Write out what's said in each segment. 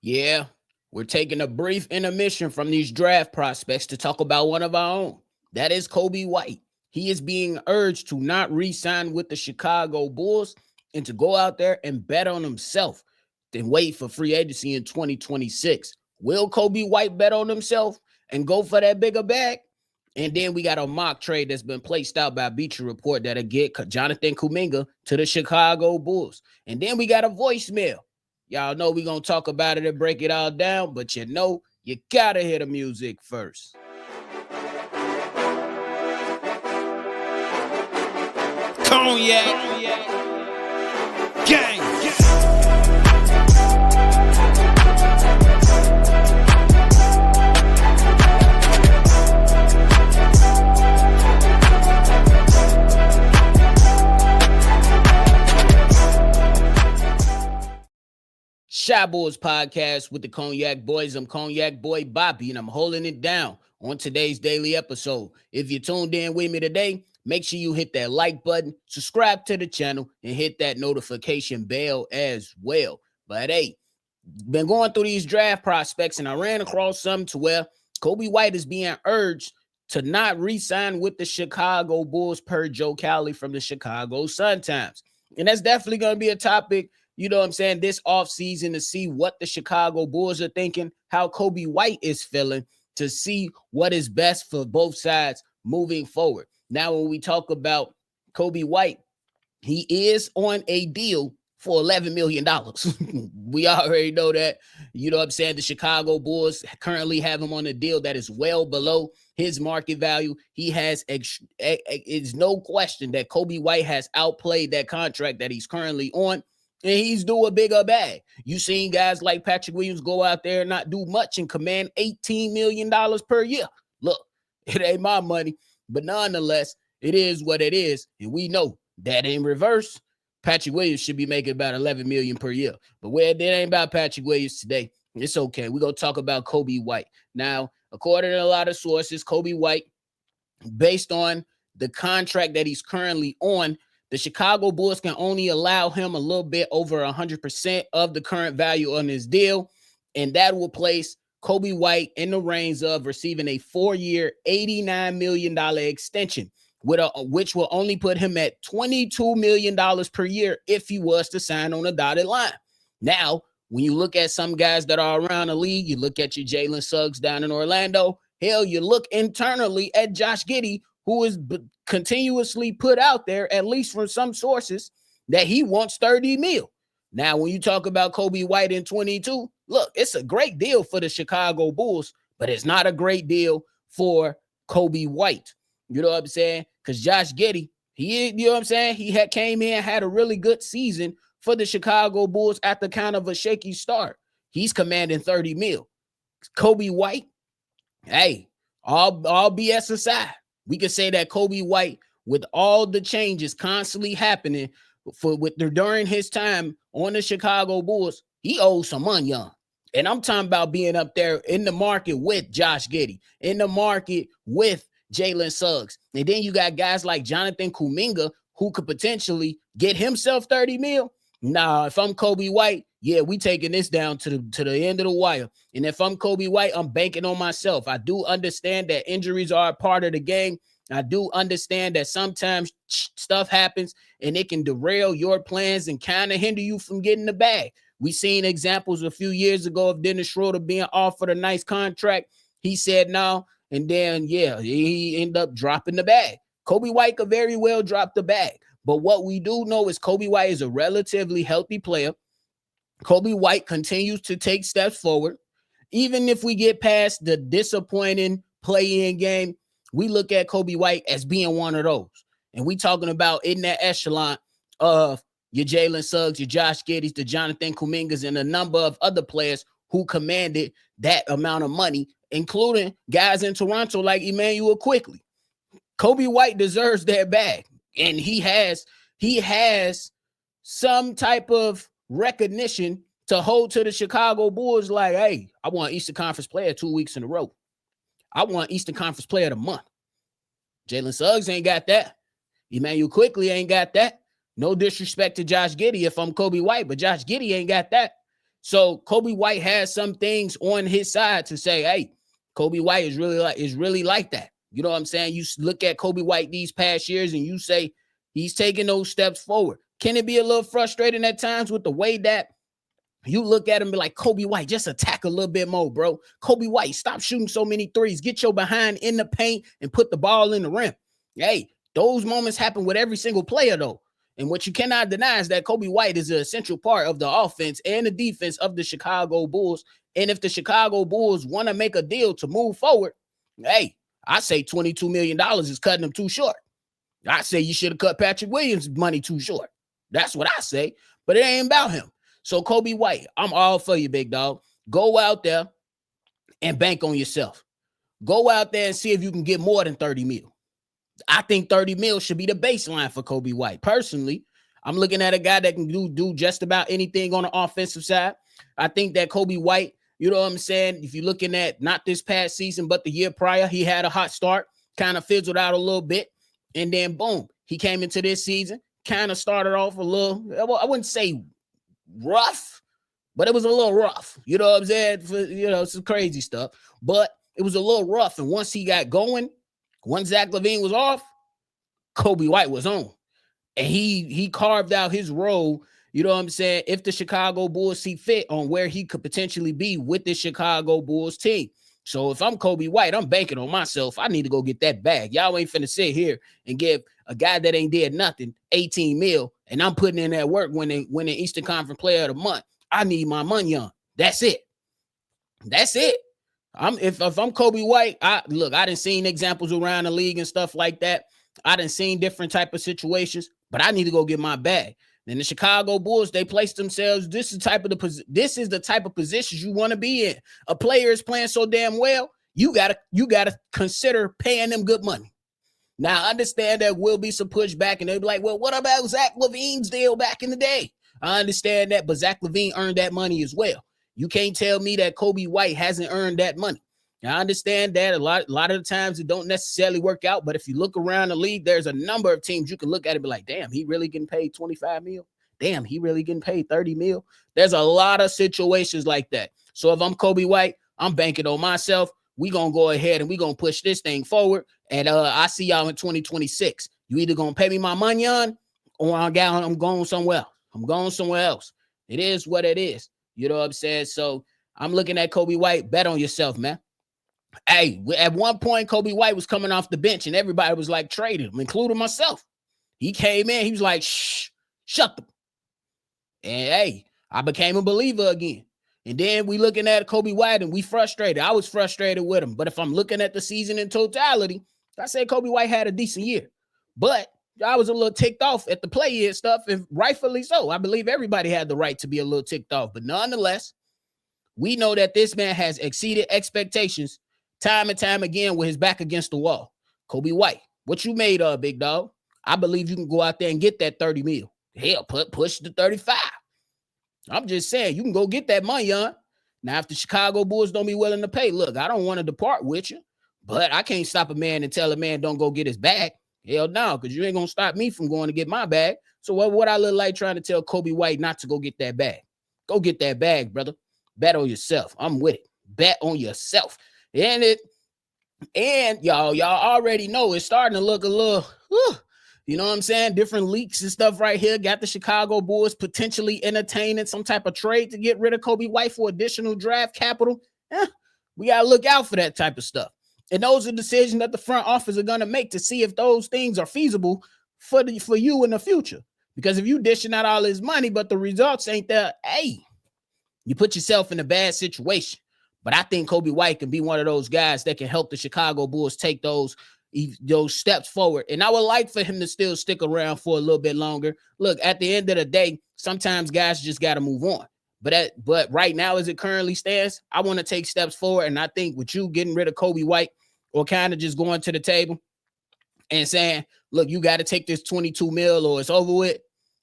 Yeah, we're taking a brief intermission from these draft prospects to talk about one of our own. That is Coby White. He is being urged to not re-sign with the Chicago Bulls and to go out there and bet on himself, then wait for free agency in 2026. Will Coby White bet on himself and go for that bigger bag? And then we got a mock trade that's been placed out by Bleacher Report that'll get Jonathan Kuminga to the Chicago Bulls. And then we got a voicemail. Y'all know we're going to talk about it and break it all down, but you got to hear the music first. Cognac. Gang. Shy Boys Podcast with the Cognac Boys. I'm Cognac Boy Bobby, and I'm holding it down on today's daily episode. If you tuned in with me today, make sure you hit that like button, subscribe to the channel, and hit that notification bell as well. But hey, been going through these draft prospects, and I ran across something to where Coby White is being urged to not re-sign with the Chicago Bulls per Joe Cowley from the Chicago Sun-Times. And that's definitely going to be a topic, you know what I'm saying, this offseason, to see what the Chicago Bulls are thinking, how Coby White is feeling, to see what is best for both sides moving forward. Now, when we talk about Coby White, he is on a deal for $11 million. We already know that, you know what I'm saying, the Chicago Bulls currently have him on a deal that is well below his market value. He has, it's no question that Coby White has outplayed that contract that he's currently on, and he's due a bigger bag. You seen guys like Patrick Williams go out there and not do much and command $18 million per year. Look, it ain't my money, but nonetheless, it is what it is, and we know that in reverse, Patrick Williams should be making about $11 million per year. But it ain't about Patrick Williams today. It's okay. We're going to talk about Coby White. Now, according to a lot of sources, Coby White, based on the contract that he's currently on, the Chicago Bulls can only allow him a little bit over 100% of the current value on his deal, and that will place Coby White in the range of receiving a 4-year, $89 million extension, which will only put him at $22 million per year if he was to sign on a dotted line. Now, when you look at some guys that are around the league, you look at your Jalen Suggs down in Orlando, hell, you look internally at Josh Giddey, who is continuously put out there, at least from some sources, that he wants $30 million. Now, when you talk about Coby White in 22, look, it's a great deal for the Chicago Bulls, but it's not a great deal for Coby White. You know what I'm saying? Because Josh Giddey, you know what I'm saying? He came in, had a really good season for the Chicago Bulls after kind of a shaky start. He's commanding $30 million. Coby White, hey, all BS aside, we could say that Coby White, with all the changes constantly happening during his time on the Chicago Bulls, he owes some money on. And I'm talking about being up there in the market with Josh Giddey, in the market with Jalen Suggs. And then you got guys like Jonathan Kuminga, who could potentially get himself $30 million. Nah, if I'm Coby White, yeah, we taking this down to the end of the wire. And if I'm Coby White, I'm banking on myself. I do understand that injuries are a part of the game. I do understand that sometimes stuff happens and it can derail your plans and kind of hinder you from getting the bag. We seen examples a few years ago of Dennis Schroeder being offered a nice contract. He said no, and then, yeah, he ended up dropping the bag. Coby White could very well drop the bag. But what we do know is Coby White is a relatively healthy player. Coby White continues to take steps forward. Even if we get past the disappointing play-in game, we look at Coby White as being one of those. And we talking about in that echelon of your Jalen Suggs, your Josh Giddey, the Jonathan Kumingas, and a number of other players who commanded that amount of money, including guys in Toronto like Emmanuel Quickley. Coby White deserves that bag. And he has some type of recognition to hold to the Chicago Bulls like, hey, I want Eastern Conference player 2 weeks in a row. I want Eastern Conference player of the month. Jalen Suggs ain't got that. Emmanuel Quickley ain't got that. No disrespect to Josh Giddey if I'm Coby White, but Josh Giddey ain't got that. So Coby White has some things on his side to say, hey, Coby White is really like that. You know what I'm saying? You look at Coby White these past years and you say he's taking those steps forward. Can it be a little frustrating at times with the way that you look at him and be like, Coby White, just attack a little bit more, bro. Coby White, stop shooting so many threes. Get your behind in the paint and put the ball in the rim. Hey, those moments happen with every single player, though. And what you cannot deny is that Coby White is an essential part of the offense and the defense of the Chicago Bulls. And if the Chicago Bulls want to make a deal to move forward, hey, I say $22 million is cutting them too short. I say you should have cut Patrick Williams' money too short. That's what I say. But it ain't about him. So Coby White, I'm all for you, big dog. Go out there and bank on yourself. Go out there and see if you can get more than 30 mil. I think 30 mil should be the baseline for Coby White. Personally, I'm looking at a guy that can do just about anything on the offensive side. I think that Coby White, you know what I'm saying? If you're looking at not this past season, but the year prior, he had a hot start, kind of fizzled out a little bit. And then boom, he came into this season, kind of started off a little, I wouldn't say rough, but it was a little rough. You know what I'm saying? Some crazy stuff. But it was a little rough. And once he got going, once Zach LaVine was off, Coby White was on. And he carved out his role, you know what I'm saying, if the Chicago Bulls see fit on where he could potentially be with the Chicago Bulls team. So if I'm Coby White, I'm banking on myself. I need to go get that bag. Y'all ain't finna sit here and give a guy that ain't did nothing 18 mil, and I'm putting in that work when they win the Eastern Conference Player of the Month. I need my money on. That's it. That's it. If I'm Coby White, I done seen examples around the league and stuff like that. I done seen different type of situations, but I need to go get my bag. And the Chicago Bulls, they place themselves. This is the type of positions you want to be in. A player is playing so damn well, you gotta consider paying them good money. Now, I understand there will be some pushback, and they'll be like, well, what about Zach LaVine's deal back in the day? I understand that, but Zach LaVine earned that money as well. You can't tell me that Coby White hasn't earned that money. Now, I understand that a lot of the times it don't necessarily work out, but if you look around the league, there's a number of teams you can look at and be like, damn, he really getting paid 25 mil? Damn, he really getting paid 30 mil? There's a lot of situations like that. So if I'm Coby White, I'm banking on myself. We going to go ahead and we going to push this thing forward, and I see y'all in 2026. You either going to pay me my money on, or I'm going somewhere else. I'm going somewhere else. It is what it is. You know what I'm saying? So I'm looking at Coby White. Bet on yourself, man. Hey, at one point, Coby White was coming off the bench, and everybody was like trading him, including myself. He came in. He was like, shut them. And, hey, I became a believer again. And then we looking at Coby White, and we frustrated. I was frustrated with him. But if I'm looking at the season in totality, I say Coby White had a decent year. But I was a little ticked off at the play and stuff, and rightfully so. I believe everybody had the right to be a little ticked off. But nonetheless, we know that this man has exceeded expectations time and time again with his back against the wall. Coby White, what you made of, big dog? I believe you can go out there and get that 30 mil. Hell, push the 35. I'm just saying, you can go get that money on. Now, if the Chicago Bulls don't be willing to pay, look, I don't want to depart with you, but I can't stop a man and tell a man don't go get his bag. Hell no, because you ain't going to stop me from going to get my bag. So what I look like trying to tell Coby White not to go get that bag? Go get that bag, brother. Bet on yourself. I'm with it. Bet on yourself. And y'all already know it's starting to look a little, you know what I'm saying? Different leaks and stuff right here. Got the Chicago Bulls potentially entertaining some type of trade to get rid of Coby White for additional draft capital. We got to look out for that type of stuff. And those are decisions that the front office are going to make to see if those things are feasible for you in the future. Because if you dishing out all this money, but the results ain't there, hey, you put yourself in a bad situation. But I think Coby White can be one of those guys that can help the Chicago Bulls take those steps forward. And I would like for him to still stick around for a little bit longer. Look, at the end of the day, sometimes guys just got to move on. But right now, as it currently stands, I want to take steps forward. And I think with you getting rid of Coby White, or kind of just going to the table and saying, look, you got to take this 22 mil or it's over with,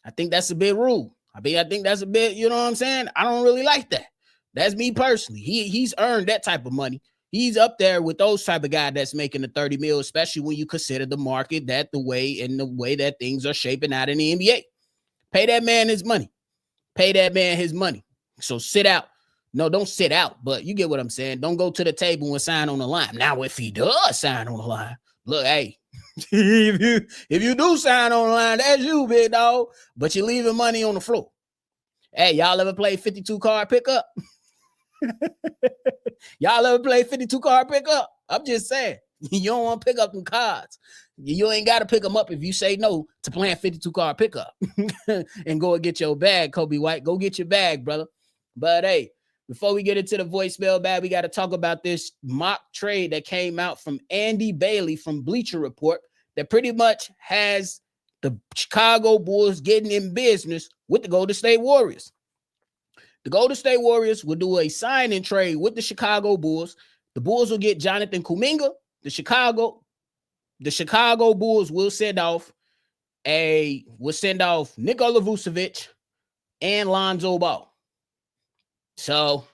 I think that's a big rule. I think that's a bit, you know what I'm saying? I don't really like that. That's me personally. He's earned that type of money. He's up there with those type of guy that's making the 30 mil, especially when you consider the market the way that things are shaping out in the NBA. Pay that man his money. Pay that man his money. So sit out. No, don't sit out, but you get what I'm saying. Don't go to the table and sign on the line. Now, if he does sign on the line, look, hey, if you do sign on the line, that's you, big dog. But you're leaving money on the floor. Hey, y'all ever play 52 card pickup? Y'all ever play 52 card pickup? I'm just saying. You don't want to pick up them cards. You ain't got to pick them up if you say no to playing 52 card pickup. And go and get your bag, Coby White. Go get your bag, brother. But hey, before we get into the voicemail bag, we got to talk about this mock trade that came out from Andy Bailey from Bleacher Report that pretty much has the Chicago Bulls getting in business with the Golden State Warriors. The Golden State Warriors will do a sign-in trade with the Chicago Bulls. The Bulls will get Jonathan Kuminga. The Chicago Bulls will send off Nikola Vucevic and Lonzo Ball. So,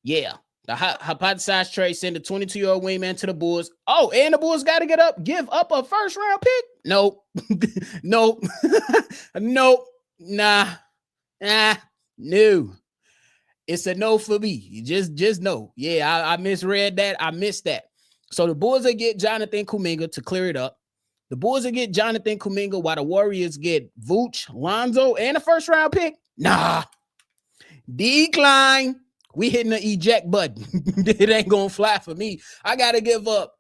yeah, the hypothesized trade send a 22-year-old wingman to the Bulls. Oh, and the Bulls got to give up a first-round pick? Nope. Nope. Nope. Nah. No. It's a no for me. Just no. Yeah, I misread that. I missed that. So the Bulls will get Jonathan Kuminga to clear it up. The Bulls will get Jonathan Kuminga while the Warriors get Vooch, Lonzo, and a first-round pick? Nah. Decline. We hitting the eject button. It ain't going to fly for me. I got to give up.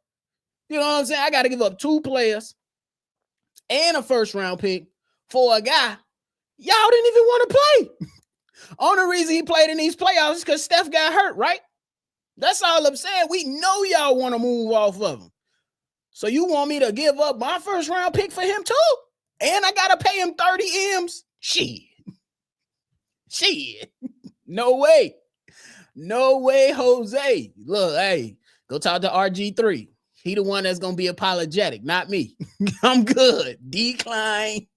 You know what I'm saying? I got to give up 2 players and a first-round pick for a guy y'all didn't even want to play. Only reason he played in these playoffs is because Steph got hurt, right? That's all I'm saying. We know y'all want to move off of him. So you want me to give up my first-round pick for him too? And I got to pay him 30 M's? Shit. No way. No way, Jose. Look, hey, go talk to RG3. He the one that's going to be apologetic, not me. I'm good. Decline.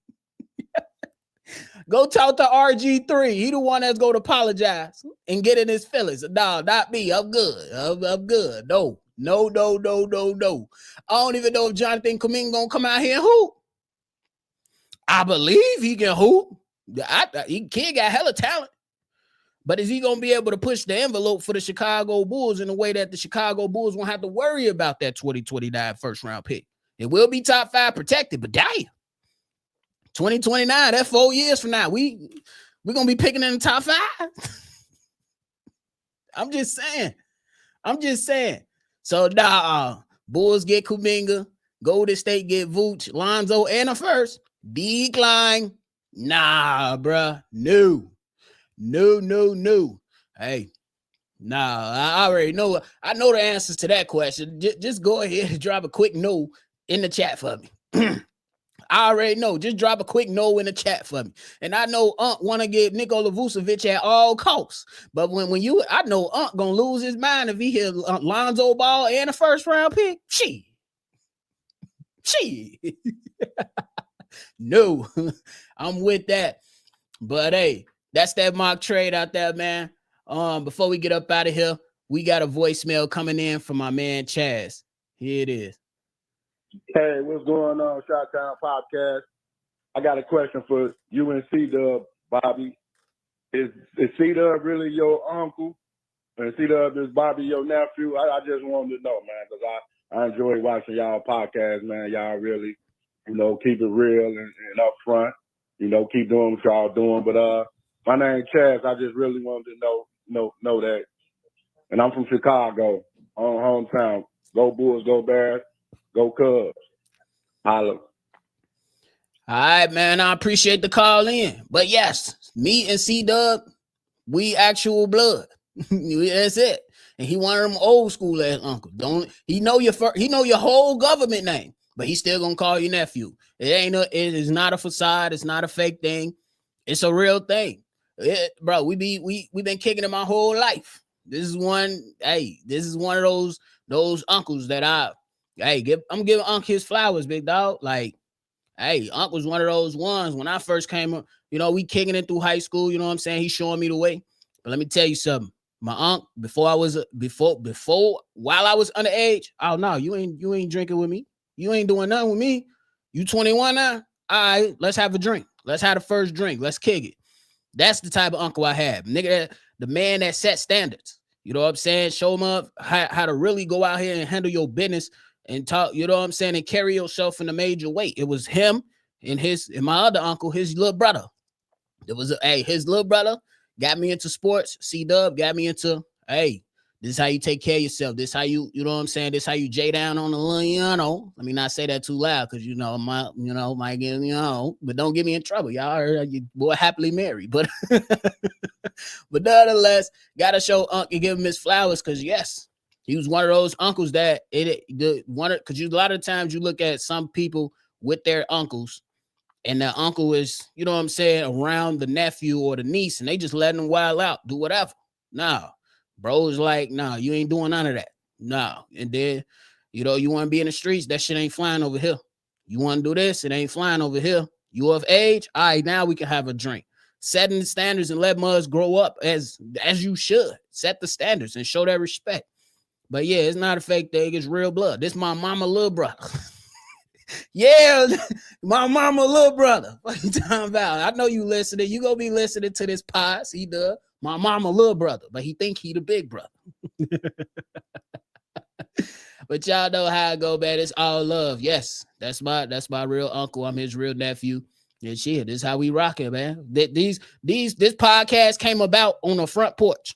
Go talk to RG3. He the one that's going to apologize and get in his feelings. No, not me. I'm good. I'm good. No. I don't even know if Jonathan Kuminga going to come out here and hoop. I believe he can hoop. Kid got hella talent. But is he going to be able to push the envelope for the Chicago Bulls in a way that the Chicago Bulls won't have to worry about that 2029 first-round pick? It will be top 5 protected, but damn. 2029, that's 4 years from now. We're going to be picking in the top 5. I'm just saying. So, Bulls get Kuminga. Golden State get Vooch, Lonzo, and a first. Decline. Nah, bruh. No. Hey, nah, I already know. I know the answers to that question. Just go ahead and drop a quick no in the chat for me. I already know. Just drop a quick no in the chat for me. And I know want to get Nikola Vucevic at all costs. But I know gonna lose his mind if he hear Lonzo Ball and a first round pick. She. No, I'm with that. But hey, that's that mock trade out there, man. Before we get up out of here, we got a voicemail coming in from my man Chaz. Here it is. Hey, what's going on, Shot Town Podcast? I got a question for you and C-Dub, Bobby. Is C-Dub really your uncle? And C-Dub is Bobby your nephew? I just wanted to know, man, because I enjoy watching y'all podcast, man. Y'all really, keep it real and upfront. Keep doing what y'all doing. But my name's Chaz. I just really wanted to know that. And I'm from Chicago, hometown. Go Bulls, go Bears. Go Cubs. Holla. All right, man. I appreciate the call in. But yes, me and C-Dub, we actual blood. That's it. And he one of them old school ass uncles. He know your whole government name, but he still gonna call you nephew. It is not a facade. It's not a fake thing. It's a real thing. Bro, we been kicking it my whole life. This is one of those uncles that I'm giving Unc his flowers, big dog. Like, hey, Unc was one of those ones when I first came up, we kicking it through high school, you know what I'm saying? He's showing me the way. But let me tell you something. My Unc, while I was underage, oh no, you ain't drinking with me. You ain't doing nothing with me. You 21 now? All right, let's have a drink. Let's have the first drink. Let's kick it. That's the type of uncle I have. Nigga, the man that set standards. You know what I'm saying? Show him up how to really go out here and handle your business and talk, you know what I'm saying, and carry yourself in a major way. It was him and my other uncle, his little brother. It was his little brother got me into sports. C-Dub got me into, hey, this is how you take care of yourself. This is how you know what I'm saying? This is how you J down on the piano. Let me not say that too loud because might get, but don't get me in trouble. Y'all heard you boy happily married. But but nonetheless, gotta show Unc and give him his flowers because yes, he was one of those uncles that because a lot of times you look at some people with their uncles. And the uncle is, you know what I'm saying, around the nephew or the niece, and they just letting them wild out, do whatever. Nah, bro is like, nah, you ain't doing none of that. Nah. And then, you want to be in the streets, that shit ain't flying over here. You want to do this, it ain't flying over here. You of age? All right, now we can have a drink. Setting the standards and let mothers grow up as you should. Set the standards and show that respect. But yeah, it's not a fake thing. It's real blood. This my mama little brother. Yeah, my mama little brother. What you talking about? I know you listening. You gonna be listening to this pod. He does. My mama little brother, but he think he the big brother. But y'all know how I go, man. It's all love. Yes, that's my real uncle. I'm his real nephew. And shit, this is how we rock it, man. This podcast came about on a front porch.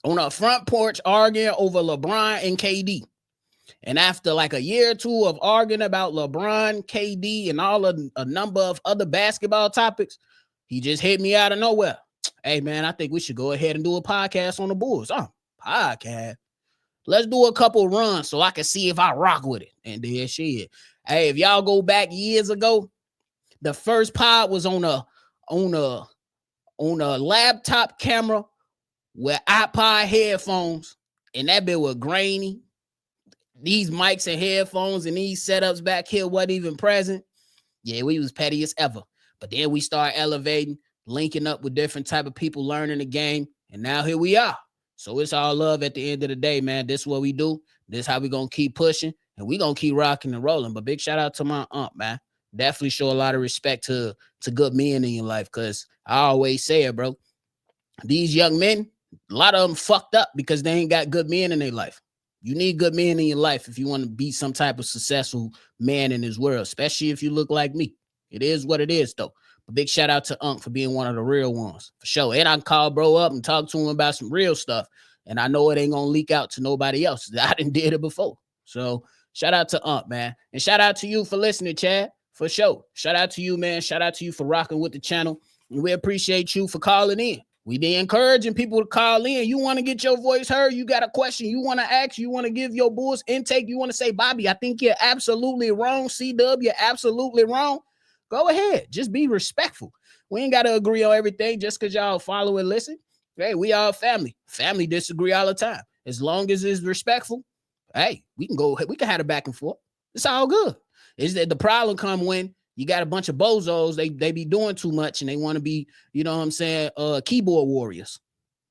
On a front porch arguing over LeBron and KD. And after like a year or two of arguing about LeBron, KD, and a number of other basketball topics, he just hit me out of nowhere. Hey, man, I think we should go ahead and do a podcast on the Bulls. Podcast. Let's do a couple runs so I can see if I rock with it. And then shit. Hey, if y'all go back years ago, the first pod was on a laptop camera with iPod headphones, and that bit was grainy. These mics and headphones and these setups back here wasn't even present. Yeah, we was petty as ever. But then we start elevating, linking up with different type of people, learning the game. And now here we are. So it's all love at the end of the day, man. This is what we do. This is how we going to keep pushing. And we going to keep rocking and rolling. But big shout out to my aunt, man. Definitely show a lot of respect to good men in your life. Because I always say it, bro. These young men, a lot of them fucked up because they ain't got good men in their life. You need good men in your life if you want to be some type of successful man in this world, especially if you look like me. It is what it is, though. But big shout out to Unc for being one of the real ones, for sure. And I can call bro up and talk to him about some real stuff. And I know it ain't going to leak out to nobody else. I didn't did it before. So shout out to Unc, man. And shout out to you for listening, Chad, for sure. Shout out to you, man. Shout out to you for rocking with the channel. And we appreciate you for calling in. We be encouraging people to call in. You want to get your voice heard. You got a question you want to ask. You want to give your Bulls intake. You want to say, Bobby, I think you're absolutely wrong. C-Dub, you're absolutely wrong. Go ahead. Just be respectful. We ain't got to agree on everything just because y'all follow and listen. Hey, we all family. Family disagree all the time. As long as it's respectful, hey, we can have it back and forth. It's all good. Is that the problem come when you got a bunch of bozos, they be doing too much and they want to be, you know what I'm saying, keyboard warriors.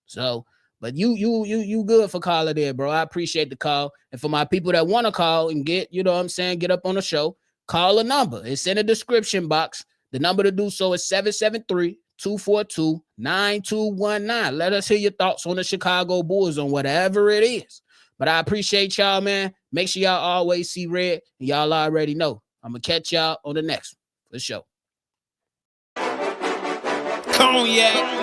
So, but you good for calling there, bro. I appreciate the call. And for my people that want to call and get, you know what I'm saying, get up on the show, call a number. It's in the description box. The number to do so is 773-242-9219. Let us hear your thoughts on the Chicago Bulls on whatever it is. But I appreciate y'all, man. Make sure y'all always see red. And y'all already know. I'm going to catch y'all on the next one. For sure. Cognac.